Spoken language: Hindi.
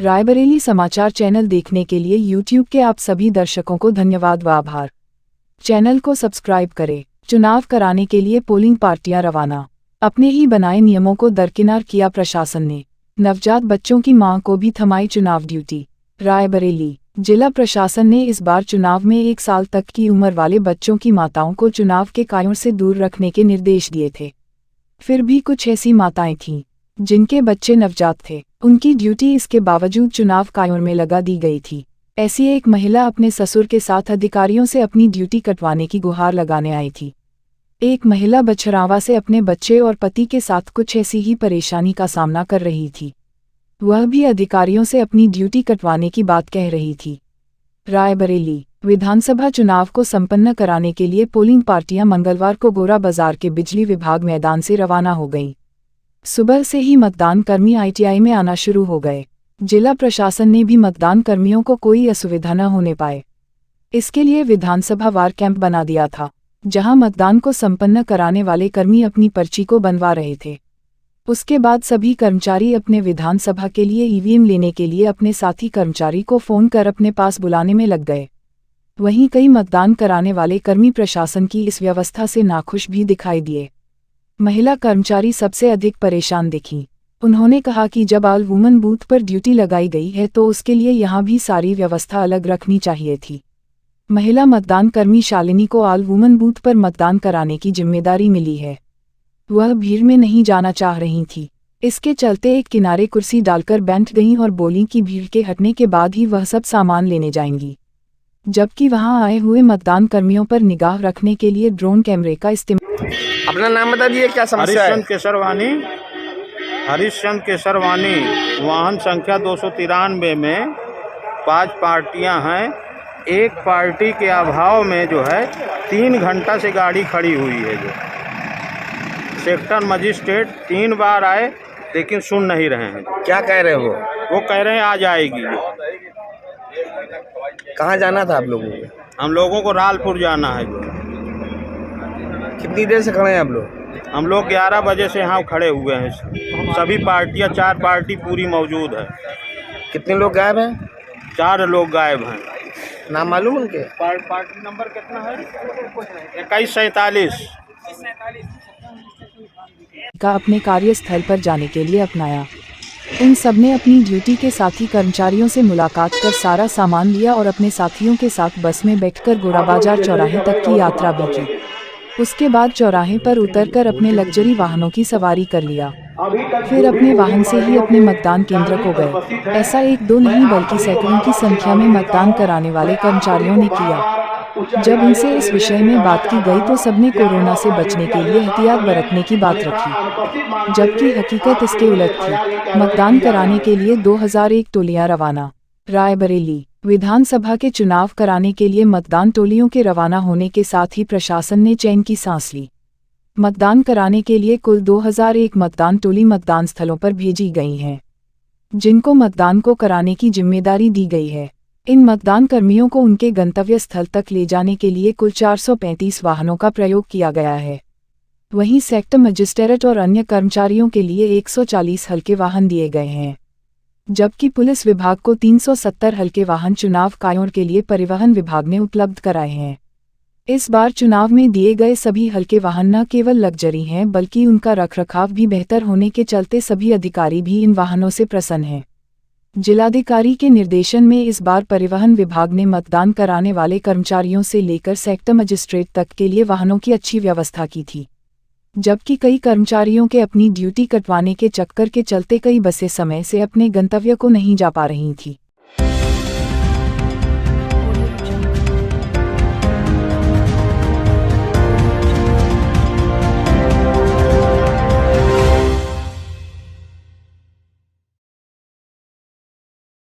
रायबरेली समाचार चैनल देखने के लिए यूट्यूब के आप सभी दर्शकों को धन्यवाद व आभार। चैनल को सब्सक्राइब करें। चुनाव कराने के लिए पोलिंग पार्टियां रवाना। अपने ही बनाए नियमों को दरकिनार किया प्रशासन ने। नवजात बच्चों की मां को भी थमाई चुनाव ड्यूटी। रायबरेली जिला प्रशासन ने इस बार चुनाव में 1 साल तक की उम्र वाले बच्चों की माताओं को चुनाव के कायों से दूर रखने के निर्देश दिए थे। फिर भी कुछ ऐसी माताएं थीं जिनके बच्चे नवजात थे, उनकी ड्यूटी इसके बावजूद चुनाव कायों में लगा दी गई थी। ऐसी एक महिला अपने ससुर के साथ अधिकारियों से अपनी ड्यूटी कटवाने की गुहार लगाने आई थी। एक महिला बछरावा से अपने बच्चे और पति के साथ कुछ ऐसी ही परेशानी का सामना कर रही थी। वह भी अधिकारियों से अपनी ड्यूटी कटवाने की बात कह रही थी। रायबरेली विधानसभा चुनाव को संपन्न कराने के लिए पोलिंग पार्टियां मंगलवार को गोरा बाजार के बिजली विभाग मैदान से रवाना हो गईं। सुबह से ही मतदान कर्मी ITI में आना शुरू हो गए। जिला प्रशासन ने भी मतदान कर्मियों को कोई असुविधा न होने पाए, इसके लिए विधानसभा वार कैंप बना दिया था, जहां मतदान को संपन्न कराने वाले कर्मी अपनी पर्ची को बनवा रहे थे। उसके बाद सभी कर्मचारी अपने विधानसभा के लिए EVM लेने के लिए अपने साथी कर्मचारी को फोन कर अपने पास बुलाने में लग गए। वहीं कई मतदान कराने वाले कर्मी प्रशासन की इस व्यवस्था से नाखुश भी दिखाई दिए। महिला कर्मचारी सबसे अधिक परेशान दिखीं। उन्होंने कहा कि जब ऑल वुमन बूथ पर ड्यूटी लगाई गई है तो उसके लिए यहां भी सारी व्यवस्था अलग रखनी चाहिए थी। महिला मतदान कर्मी शालिनी को ऑल वुमन बूथ पर मतदान कराने की जिम्मेदारी मिली है। वह भीड़ में नहीं जाना चाह रही थी, इसके चलते एक किनारे कुर्सी डालकर बैठ गईं और बोलीं कि भीड़ के हटने के बाद ही वह सब सामान लेने जाएंगी। जबकि वहां आए हुए मतदान कर्मियों पर निगाह रखने के लिए ड्रोन कैमरे का इस्तेमाल। अपना नाम बता दिए, क्या समस्या है? हरिश्चंद्र केसरवानी। वाहन संख्या 293 में 5 पार्टियां हैं। एक पार्टी के अभाव में जो है 3 घंटा से गाड़ी खड़ी हुई है। जो सेक्टर मजिस्ट्रेट 3 बार आए लेकिन सुन नहीं रहे हैं। क्या कह रहे हो? वो कह रहे हैं आ जाएगी। कहाँ जाना था आप लोगों को? हम लोगों को रालपुर जाना है। जो कितनी देर से खड़े हैं आप लोग? हम लोग 11 बजे से यहाँ खड़े हुए हैं। सभी पार्टियां 4 पार्टी पूरी मौजूद है। कितने लोग गायब हैं? 4 लोग गायब हैं। नाम मालूम उनके? पार्टी नंबर कितना है? 2147 का अपने कार्यस्थल पर जाने के लिए अपनाया। उन सबने अपनी ड्यूटी के साथी कर्मचारियों से मुलाकात कर सारा सामान लिया और अपने साथियों के साथ बस में बैठकर गोरा बाजार चौराहे तक की यात्रा भी की। उसके बाद चौराहे पर उतरकर अपने लग्जरी वाहनों की सवारी कर लिया। फिर अपने वाहन से ही अपने मतदान केंद्र को गए। ऐसा 1-2 नहीं बल्कि सैकड़ों की संख्या में मतदान कराने वाले कर्मचारियों ने किया। जब उनसे इस विषय में बात की गई तो सबने कोरोना से बचने के लिए एहतियात बरतने की बात रखी, जबकि हकीकत इसके उलट थी। मतदान कराने के लिए 2001 टोलियां रवाना। रायबरेली विधानसभा के चुनाव कराने के लिए मतदान टोलियों के रवाना होने के साथ ही प्रशासन ने चैन की सांस ली। मतदान कराने के लिए कुल 2001 मतदान टोली मतदान स्थलों पर भेजी गई हैं, जिनको मतदान को कराने की जिम्मेदारी दी गई है। इन मतदान कर्मियों को उनके गंतव्य स्थल तक ले जाने के लिए कुल 435 वाहनों का प्रयोग किया गया है। वहीं सेक्टर मजिस्ट्रेट और अन्य कर्मचारियों के लिए 140 हल्के वाहन दिए गए हैं, जबकि पुलिस विभाग को 370 हल्के वाहन चुनाव कायों के लिए परिवहन विभाग ने उपलब्ध कराए हैं। इस बार चुनाव में दिए गए सभी हल्के वाहन न केवल लग्जरी हैं बल्कि उनका रखरखाव भी बेहतर होने के चलते सभी अधिकारी भी इन वाहनों से प्रसन्न हैं। जिलाधिकारी के निर्देशन में इस बार परिवहन विभाग ने मतदान कराने वाले कर्मचारियों से लेकर सेक्टर मजिस्ट्रेट तक के लिए वाहनों की अच्छी व्यवस्था की थी, जबकि कई कर्मचारियों के अपनी ड्यूटी कटवाने के चक्कर के चलते कई बसें समय से अपने गंतव्य को नहीं जा पा रही थी।